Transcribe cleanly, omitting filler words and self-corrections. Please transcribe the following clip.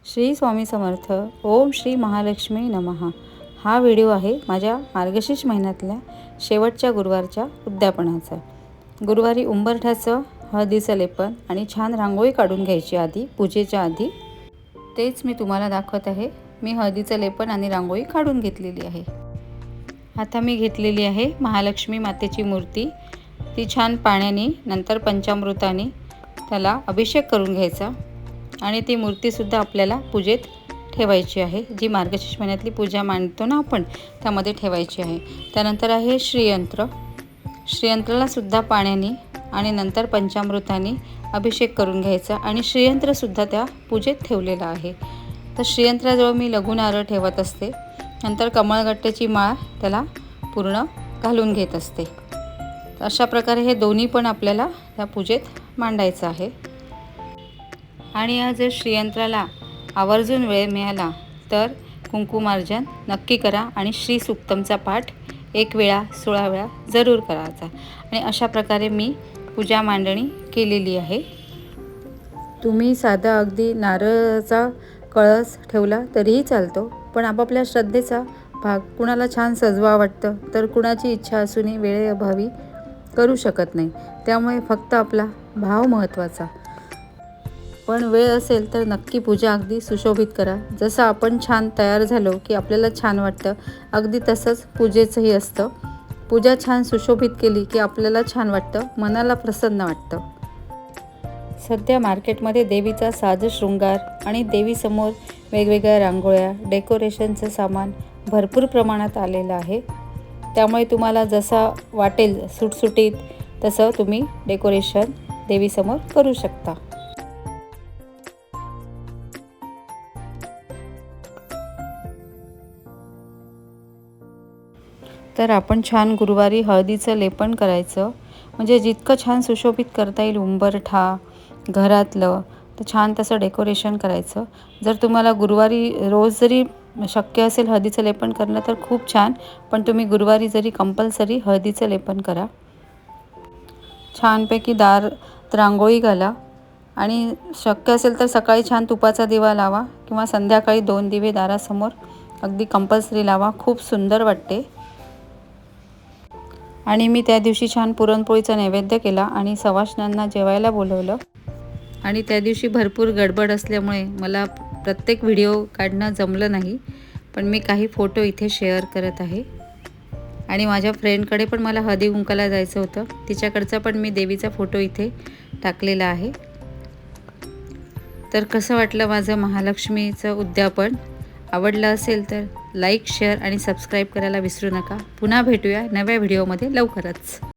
श्री स्वामी समर्थ. ओम श्री महालक्ष्मी नमः. हा व्हिडिओ आहे माझ्या मार्गशीर्ष महिन्यातल्या शेवटच्या गुरुवारच्या उद्यापनाचा. गुरुवारी उंबरठ्याचं हळदीचं लेपन आणि छान रांगोळी काढून घ्यायची आधी, पूजेच्या आधी. तेच मी तुम्हाला दाखवत आहे. मी हळदीचं लेपन आणि रांगोळी काढून घेतलेली आहे. आता मी घेतलेली आहे महालक्ष्मी मातेची मूर्ती. ती छान पाण्याने नंतर पंचामृताने त्याला अभिषेक करून घ्यायचा आणि ती मूर्तीसुद्धा आपल्याला पूजेत ठेवायची आहे. जी मार्गशीर्ष महिन्यातली पूजा मांडतो ना आपण, त्यामध्ये ठेवायची आहे. त्यानंतर आहे श्रीयंत्र. श्रीयंत्रालासुद्धा पाण्याने आणि नंतर पंचामृताने अभिषेक करून घ्यायचा आणि श्रीयंत्रसुद्धा त्या पूजेत ठेवलेलं आहे. तर श्रीयंत्राजवळ मी लघु नारळ ठेवत असते. नंतर कमळगट्ट्याची माळ त्याला पूर्ण घालून घेत असते. अशा प्रकारे हे दोन्ही पण आपल्याला त्या पूजेत मांडायचं आहे. आणि जर श्रीयंत्राला आवर्जून वेळ मिळाला तर कुंकुमार्जन नक्की करा आणि श्री सुक्तमचा पाठ 1 वेळा 16 वेळा जरूर करायचा. आणि अशा प्रकारे मी पूजा मांडणी केलेली आहे. तुम्ही साधा अगदी नारळाचा कळस ठेवला तरीही चालतो, पण आपापल्या श्रद्धेचा भाग. कुणाला छान सजवा वाटतं तर कुणाची इच्छा असूनही वेळेअभावी करू शकत नाही. त्यामुळे फक्त आपला भाव महत्त्वाचा. पण वेळ असेल तर नक्की पूजा अगदी सुशोभित करा. जसं आपण छान तयार झालो की आपल्याला छान वाटतं, अगदी तसंच पूजेचंही असतं. पूजा छान सुशोभित केली की आपल्याला छान वाटतं, मनाला प्रसन्न वाटतं. सध्या मार्केटमध्ये देवीचा साज शृंगार आणि देवीसमोर वेगवेगळ्या रांगोळ्या, डेकोरेशनचं सामान भरपूर प्रमाणात आलेलं आहे. त्यामुळे तुम्हाला जसा वाटेल सुटसुटीत तसं तुम्ही डेकोरेशन देवीसमोर करू शकता. तर आपण छान गुरुवारी हळदीचं लेपन करायचं. म्हणजे जितकं छान सुशोभित करता येईल उंबरठा घरातलं, तर छान तसं डेकोरेशन करायचं. जर तुम्हाला गुरुवारी रोज जरी शक्य असेल हळदीचं लेपन करणं तर खूप छान, पण तुम्ही गुरुवारी जरी कंपल्सरी हळदीचं लेपन करा. छानपैकी दारात रांगोळी घाला आणि शक्य असेल तर सकाळी छान तुपाचा दिवा लावा किंवा संध्याकाळी 2 दिवे दारासमोर अगदी कंपल्सरी लावा. खूप सुंदर वाटते. आणि मी त्या दिवशी छान पुरणपोळीचा नैवेद्य केला आणि सवाष्णांना जेवायला बोलवलं. आणि त्या दिवशी भरपूर गडबड असल्यामुळे मला प्रत्येक व्हिडिओ काढणं जमलं नाही, पण मी काही फोटो इथे शेअर करत आहे. आणि माझ्या फ्रेंडकडे पण मला हळदी कुंकाला जायचं होतं, तिच्याकडचा पण मी देवीचा फोटो इथे टाकलेला आहे. तर कसं वाटलं माझं महालक्ष्मीचं उद्यापन? आवडलं असेल तर लाईक, शेअर आणि सबस्क्राईब करायला विसरू नका. पुन्हा भेटूया नव्या व्हिडिओमध्ये लवकरच.